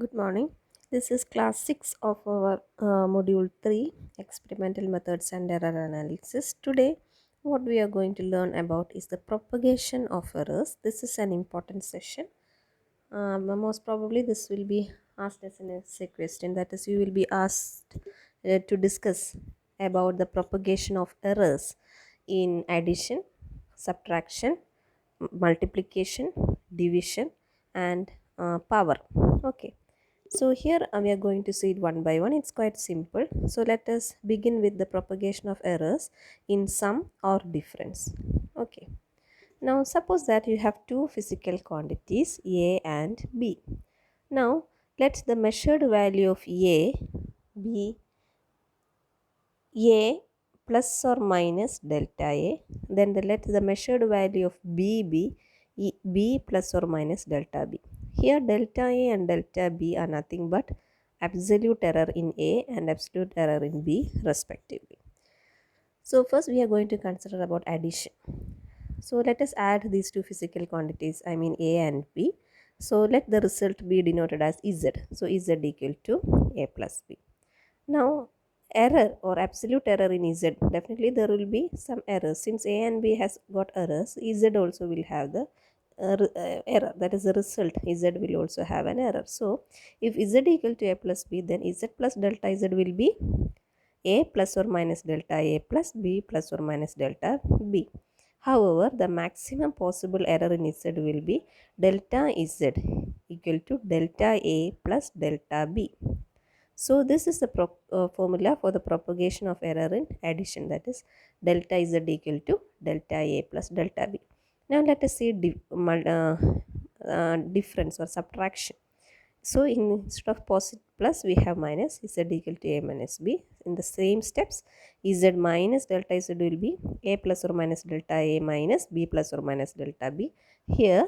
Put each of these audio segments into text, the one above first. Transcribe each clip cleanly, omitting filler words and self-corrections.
Good morning. This is class 6 of our module 3 experimental methods and error analysis. Today, what we are going to learn about is the propagation of errors. This is an important session. Most probably, this will be asked as an essay question. That is, you will be asked to discuss about the propagation of errors in addition, subtraction, multiplication, division, and power. Okay. So here we are going to see it one by one. It's quite simple. So let us begin with the propagation of errors in sum or difference. Okay. Now suppose that you have two physical quantities A and B. Now let the measured value of A be A plus or minus delta A. Then let the measured value of B be B plus or minus delta B. Here delta A and delta B are nothing but absolute error in A and absolute error in B respectively. So first we are going to consider about addition. So let us add these two physical quantities, I mean A and B. So let the result be denoted as Z. So Z equal to A plus B. Now error or absolute error in Z, definitely there will be some errors. Since A and B has got errors, Z also will have the error, that is the result. Z will also have an error. So if Z equal to A plus B, then Z plus delta Z will be A plus or minus delta A plus B plus or minus delta B. However, the maximum possible error in Z will be delta Z equal to delta A plus delta B. So this is the formula for the propagation of error in addition, that is delta Z equal to delta A plus delta B. Now let us see difference or subtraction. So instead of positive plus we have minus, Z equal to A minus B. In the same steps, Z minus delta Z will be A plus or minus delta A minus B plus or minus delta B. Here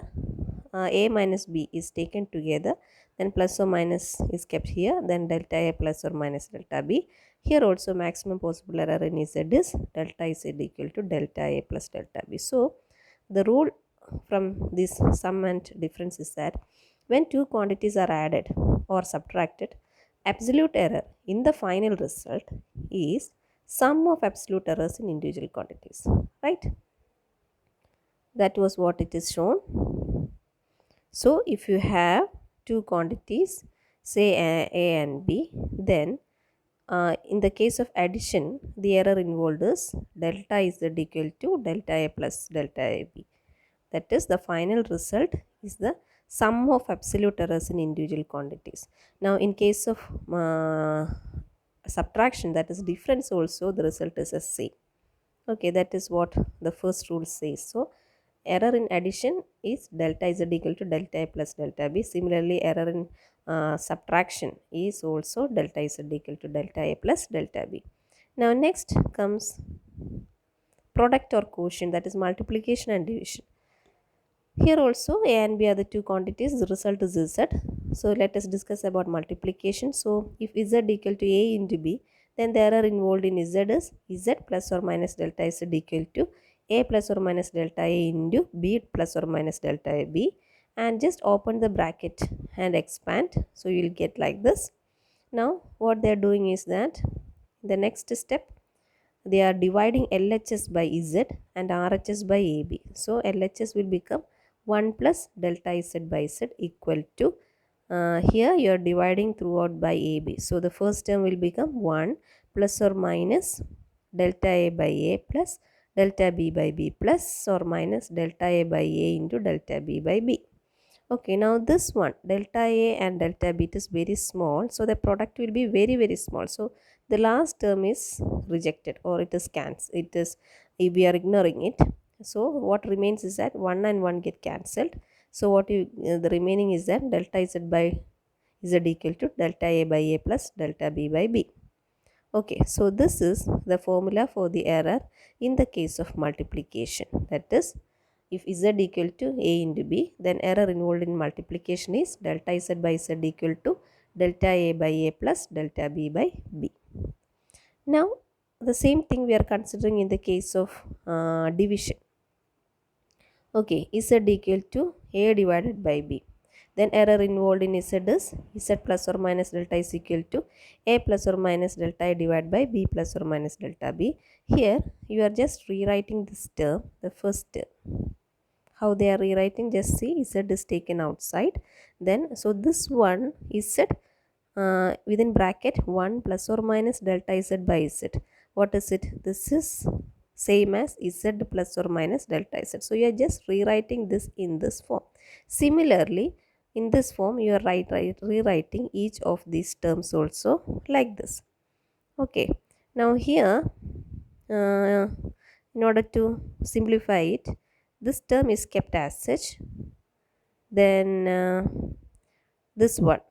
A minus B is taken together, then plus or minus is kept here, then delta A plus or minus delta B. Here also maximum possible error in Z is delta Z equal to delta A plus delta B. So the rule from this sum and difference is that when two quantities are added or subtracted, absolute error in the final result is sum of absolute errors in individual quantities, right? That was what it is shown. So if you have two quantities, say A and B, then in the case of addition, the error involved is delta Z equal to delta A plus delta AB. That is, the final result is the sum of absolute errors in individual quantities. Now in case of subtraction, that is difference, also the result is the same. Okay, that is what the first rule says. So error in addition is delta Z equal to delta A plus delta B. Similarly, error in subtraction is also delta Z equal to delta A plus delta B. Now next comes product or quotient, that is multiplication and division. Here also A and B are the two quantities, the result is Z. So let us discuss about multiplication. So if Z equal to A into B, then the error involved in Z is Z plus or minus delta Z equal to A plus or minus delta A into B plus or minus delta B, and just open the bracket and expand. So you will get like this. Now what they are doing is that the next step, they are dividing LHS by Z and RHS by AB. So LHS will become 1 plus delta Z by Z equal to, here you are dividing throughout by AB. So the first term will become 1 plus or minus delta A by A plus delta B by B plus or minus delta A by A into delta B by B. Okay, now this one delta A and delta B is very small, so the product will be very small. So the last term is rejected or it is cancelled. It is, if we are ignoring it. So what remains is that 1 and 1 get cancelled. So what you the remaining is that delta Z by Z equal to delta A by A plus delta B by B. Okay, so this is the formula for the error in the case of multiplication. That is, if Z equal to A into B, then error involved in multiplication is delta Z by Z equal to delta A by A plus delta B by B. Now, the same thing we are considering in the case of division. Okay, Z equal to A divided by B. then error involved in z is z plus or minus delta is equal to a plus or minus delta divided by b plus or minus delta b. Here you are just rewriting this term, the first term. How they are rewriting, just see, z is taken outside, then so this one is z within bracket 1 plus or minus delta z by z. What is it? This is same as z plus or minus delta z. So you are just rewriting this in this form. Similarly, in this form you are rewriting each of these terms also like this. Okay, now here in order to simplify it, this term is kept as such, then this one,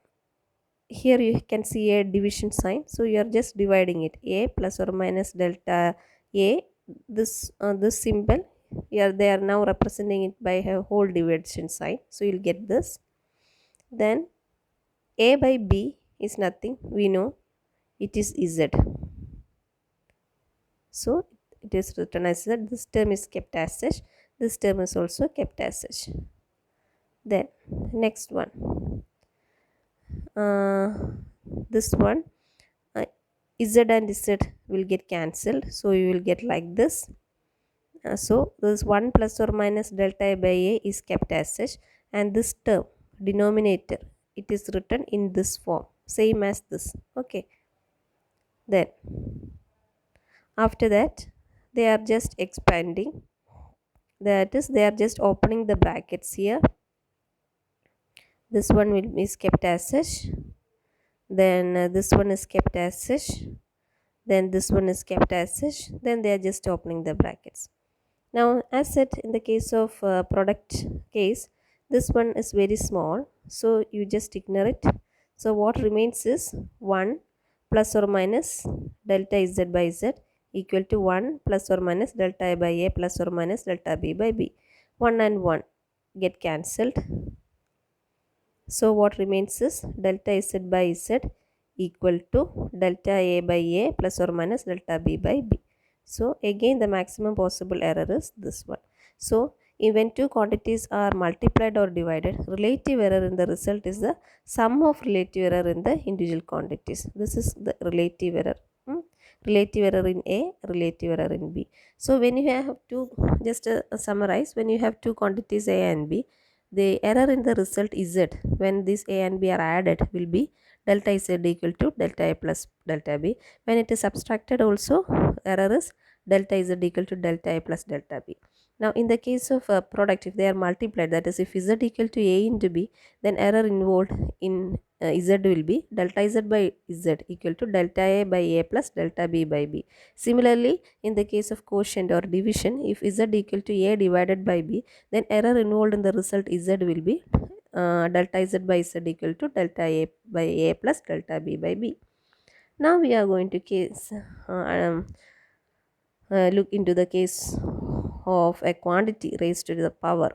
here you can see a division sign, so you are just dividing it, a plus or minus delta a, this symbol here they are now representing it by a whole division sign, so you'll get this. Then a by b is nothing, we know it is z, so it is written as z. This term is kept as such, this term is also kept as such. Then next one, this one, z and z will get cancelled, so you will get like this. So this 1 plus or minus delta a by a is kept as such, and this term denominator, it is written in this form, same as this. Okay, then after that they are just expanding, that is they are just opening the brackets here. This one will is kept as such, then this one is kept as such, then this one is kept as such, then they are just opening the brackets. Now as said in the case of product case, this one is very small, so you just ignore it. So what remains is 1 plus or minus delta z by z equal to 1 plus or minus delta a by a plus or minus delta b by b. 1 and 1 get cancelled, so what remains is delta z by z equal to delta a by a plus or minus delta b by b. So again the maximum possible error is this one. So when two quantities are multiplied or divided, relative error in the result is the sum of relative error in the individual quantities. This is the relative error. Relative error in A, relative error in B. So when you have two, just summarize, when you have two quantities A and B, the error in the result z when these a and b are added will be delta z equal to delta a plus delta b. When it is subtracted also, error is delta z equal to delta a plus delta b. Now in the case of product, if they are multiplied, that is if z equal to a into b, then error involved in z will be delta z by z equal to delta a by a plus delta b by b. Similarly, in the case of quotient or division, if z equal to a divided by b, then error involved in the result z will be delta z by z equal to delta a by a plus delta b by b. Now we are going to look into the case of a quantity raised to the power.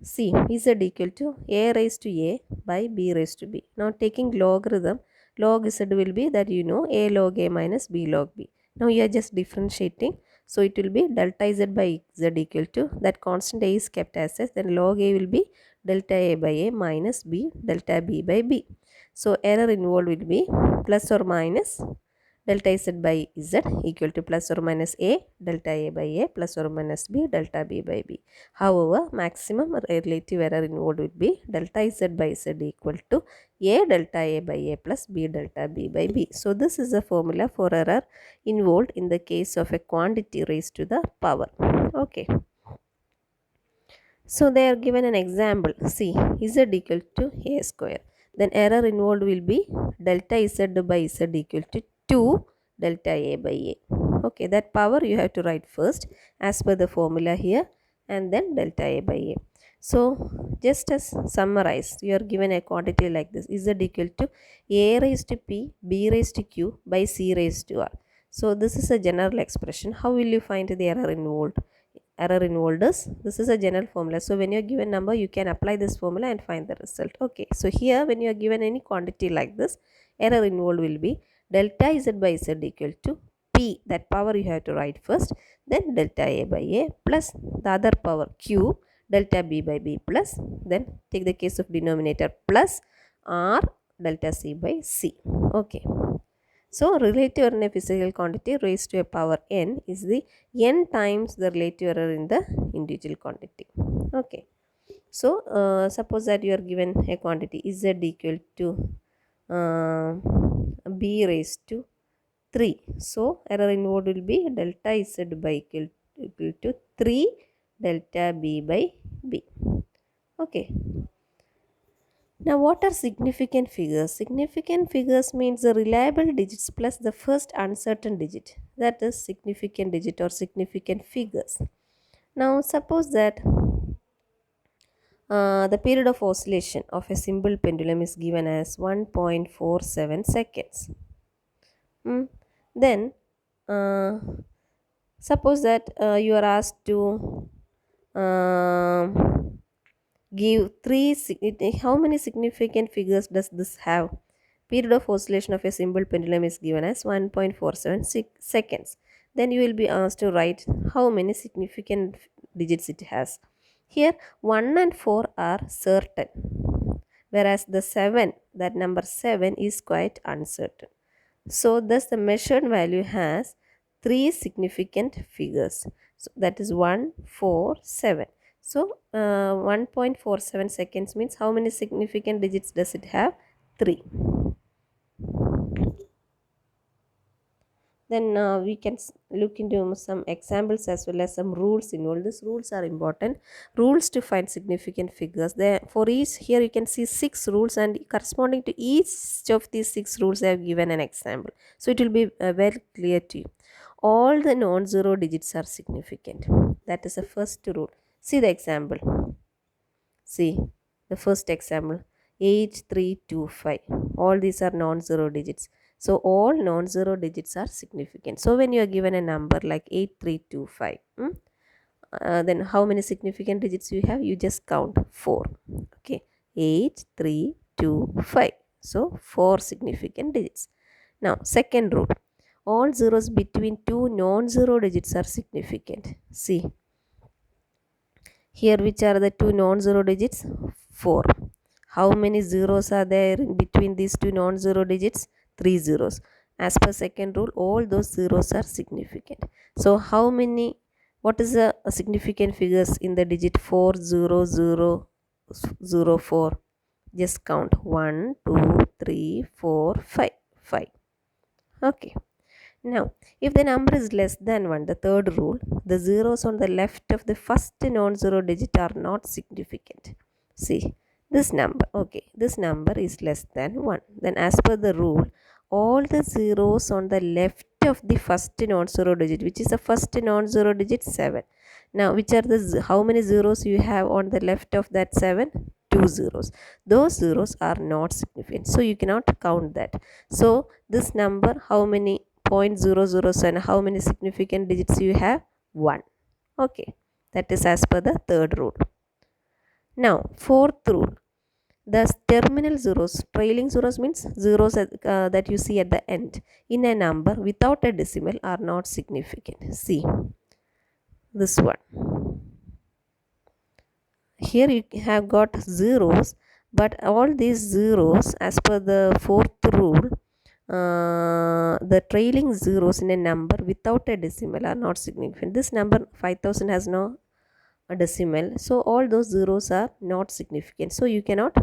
See, z equal to a raised to a by b raised to b. Now taking logarithm, log z will be that you know a log a minus b log b. Now you are just differentiating, so it will be delta z by z equal to, that constant a is kept as s, then log a will be delta a by a minus b delta b by b. So error involved will be plus or minus delta z by z equal to plus or minus a delta a by a plus or minus b delta b by b. However, maximum relative error involved will be delta z by z equal to a delta a by a plus b delta b by b. So this is the formula for error involved in the case of a quantity raised to the power. Okay. So they are given an example. See, z equal to a square. Then error involved will be delta z by z equal to 2 delta a by a. Okay, that power you have to write first as per the formula here, and then delta a by a. So just as summarize, you are given a quantity like this, z equal to a raised to p, b raised to q by c raised to r. So this is a general expression. How will you find the error involved? Error involved is, this is a general formula, so when you are given number you can apply this formula and find the result. Okay, so here when you are given any quantity like this, error involved will be delta z by z equal to p, that power you have to write first, then delta a by a plus the other power q delta b by b plus, then take the case of denominator, plus r delta c by c. Okay. So relative error in a physical quantity raised to a power n is the n times the relative error in the individual quantity. Okay. So suppose that you are given a quantity z equal to uh, b raised to 3. So error involved will be delta z by equal to 3 delta b by b. Okay. Now what are significant figures? Significant figures means the reliable digits plus the first uncertain digit. That is significant digit or significant figures. Now suppose that the period of oscillation of a simple pendulum is given as 1.47 seconds. Then uh, suppose that you are asked to give how many significant figures does this have? Period of oscillation of a simple pendulum is given as 1.47 seconds. Then you will be asked to write how many significant digits it has. Here 1 and 4 are certain, whereas the 7, that number 7, is quite uncertain. So thus the measured value has 3 significant figures. So that is 1, 4, 7. So 1.47 seconds means how many significant digits does it have? 3. Then we can look into some examples as well as some rules involved. These rules are important. Rules to find significant figures. There, for each, here you can see 6 rules, and corresponding to each of these 6 rules I have given an example. So it will be very clear to you. All the non-zero digits are significant. That is the first rule. See the example. See the first example, 8325. All these are non-zero digits. So all non-zero digits are significant. So when you are given a number like 8325, then how many significant digits you have? You just count 4. Okay, 8325. So 4 significant digits. Now second rule, all zeros between two non-zero digits are significant. See here, which are the two non-zero digits? 4. How many zeros are there in between these two non-zero digits? 3 zeros. As per second rule, all those zeros are significant. So how many, what is the significant figures in the digit 40004? Just count 1, 2, 3, 4, 5. 5. Okay. Now, if the number is less than 1, the third rule, the zeros on the left of the first non-zero digit are not significant. See, this number, okay, this number is less than 1. Then as per the rule, all the zeros on the left of the first non-zero digit, which is the first non-zero digit, 7. Now, which are the, how many zeros you have on the left of that 7? 2 zeros. Those zeros are not significant. So, you cannot count that. So, this number, how many 0.007, how many significant digits you have? 1. Okay, that is as per the third rule. Now fourth rule, the terminal zeros, trailing zeros means zeros that you see at the end in a number without a decimal are not significant. See this one, here you have got zeros, but all these zeros as per the fourth rule, the trailing zeros in a number without a decimal are not significant. This number 5000 has no decimal, so all those zeros are not significant. So you cannot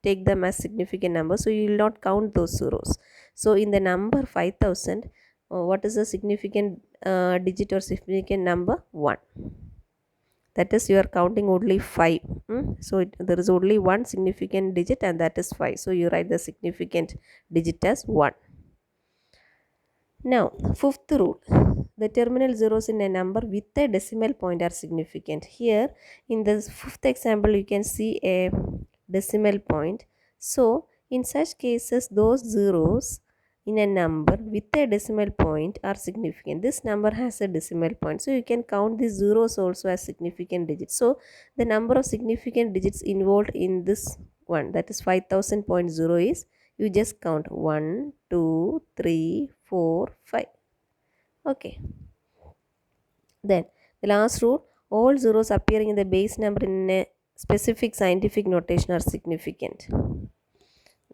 take them as significant numbers, so you will not count those zeros. So in the number 5000, what is the significant digit or significant number? 1. That is, you are counting only 5. So there is only one significant digit, and that is 5. So you write the significant digit as 1. Now fifth rule, the terminal zeros in a number with a decimal point are significant. Here in this fifth example you can see a decimal point. So in such cases, those zeros in a number with a decimal point are significant. This number has a decimal point, so you can count these zeros also as significant digits. So the number of significant digits involved in this one, that is 5000.0, is, you just count 1, 2, 3, 4, 5. Okay. Then the last rule, all zeros appearing in the base number in a specific scientific notation are significant.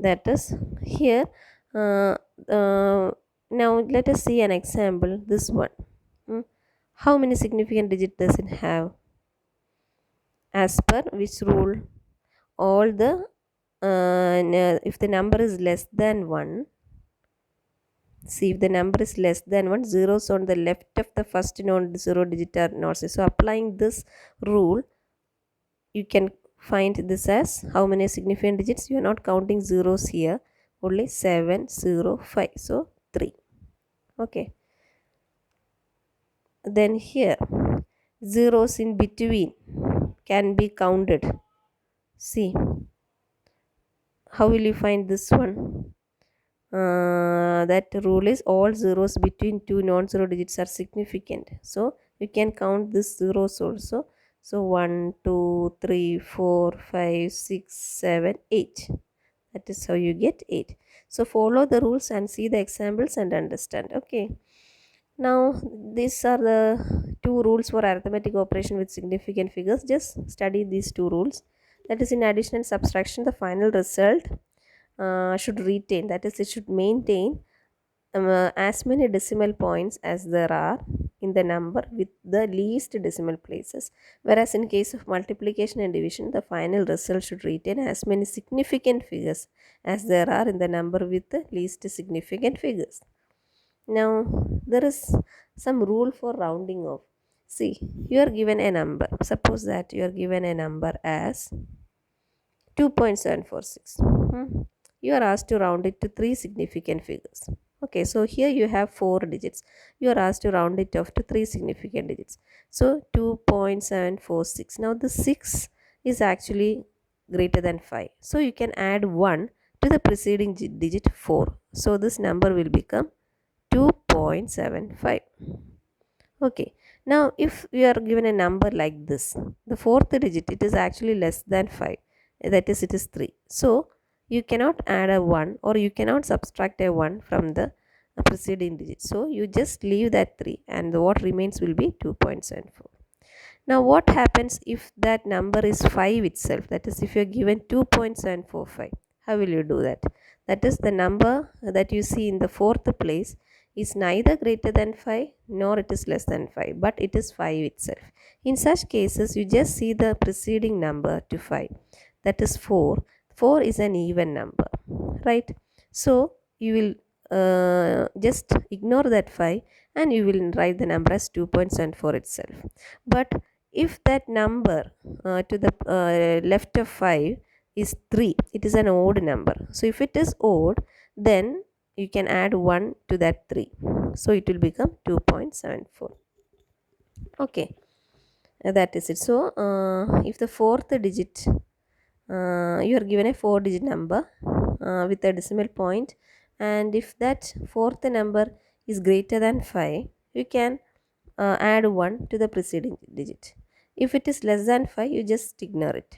That is here. uh, Now let us see an example. This one. Hmm. How many significant digits does it have? As per which rule? All the if the number is less than 1, see, if the number is less than 1, zeros on the left of the first non-zero digit are not zero. So applying this rule, you can find this as how many significant digits. You are not counting zeros here, only 7, 0, 5, so 3. Okay, then here zeros in between can be counted. See, how will you find this one? That rule is all zeros between two non-zero digits are significant. So you can count this zeros also. So 1, 2, 3, 4, 5, 6, 7, 8. That is how you get 8. So follow the rules and see the examples and understand. Okay. Now these are the two rules for arithmetic operation with significant figures. Just study these two rules. That is, in addition and subtraction, the final result should retain, that is, it should maintain as many decimal points as there are in the number with the least decimal places, whereas in case of multiplication and division, the final result should retain as many significant figures as there are in the number with the least significant figures. Now there is some rule for rounding off. See, you are given a number. Suppose that you are given a number as 2.746. You are asked to round it to 3 significant figures. Okay, so here you have 4 digits. You are asked to round it off to 3 significant digits. So 2.746. Now the 6 is actually greater than 5. So you can add 1 to the preceding digit 4. So this number will become 2.75. Okay, now if you are given a number like this, the fourth digit, it is actually less than 5, that is, it is 3. So you cannot add a 1 or you cannot subtract a 1 from the preceding digit. So you just leave that 3 and what remains will be 2.74. Now what happens if that number is 5 itself, that is, if you are given 2.745, how will you do that? That is, the number that you see in the fourth place is neither greater than 5 nor it is less than 5, but it is 5 itself. In such cases, you just see the preceding number to 5, that is 4. 4 is an even number, right? So you will just ignore that 5 and you will write the number as 2.74 itself. But if that number to the left of 5 is 3, it is an odd number. So if it is odd, then you can add 1 to that 3. So it will become 2.74. Okay, that is it. So if the fourth digit, you are given a 4-digit number with a decimal point, and if that fourth number is greater than 5, you can add 1 to the preceding digit. If it is less than 5, you just ignore it.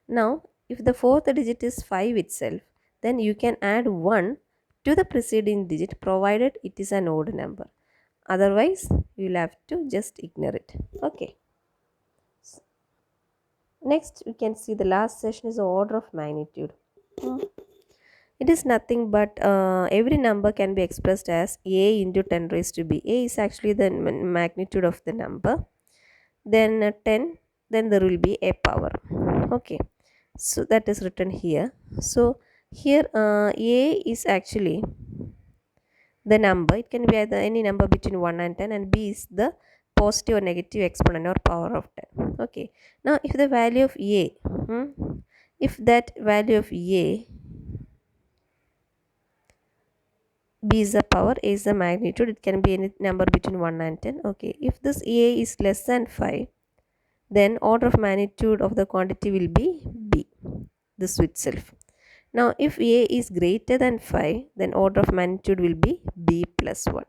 Now if the fourth digit is 5 itself, then you can add 1 to the preceding digit, provided it is an odd number. Otherwise you will have to just ignore it. Okay, next we can see the last session is the order of magnitude. It is nothing but every number can be expressed as a into 10 raised to b. A is actually the magnitude of the number. Then 10, then there will be a power. Okay, so that is written here. So here a is actually the number. It can be either any number between 1 and 10, and b is the positive or negative exponent or power of 10. Okay, now if the value of a, if that value of a, b is the power, a is the magnitude, it can be any number between 1 and 10. Okay, if this a is less than 5, then order of magnitude of the quantity will be b, this itself. Now if a is greater than 5, then order of magnitude will be b plus 1.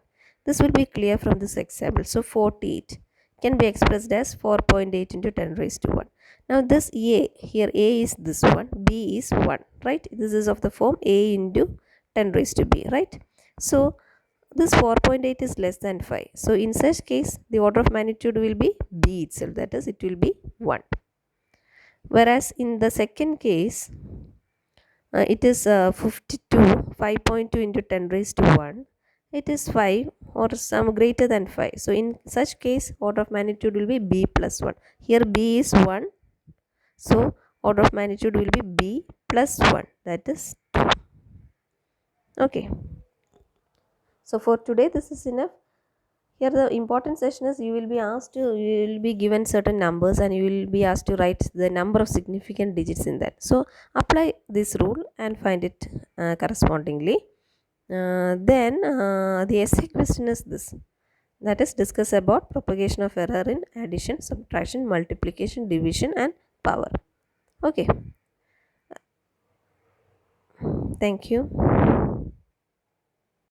This will be clear from this example. So 48 can be expressed as 4.8 into 10 raised to 1. Now this a, here a is this one, b is 1, right? This is of the form a into 10 raised to b, right? So this 4.8 is less than 5. So in such case, the order of magnitude will be b itself, that is, it will be 1. Whereas in the second case, it is 52, 5.2 into 10 raised to 1. It is 5 or some greater than 5. So in such case, order of magnitude will be b plus 1. Here b is 1. So order of magnitude will be b plus 1, that is 2. Okay. So for today, this is enough. Here the important session is you will be given certain numbers and you will be asked to write the number of significant digits in that. So apply this rule and find it correspondingly. Then the essay question is this, that is, discuss about propagation of error in addition, subtraction, multiplication, division and power. Okay, thank you.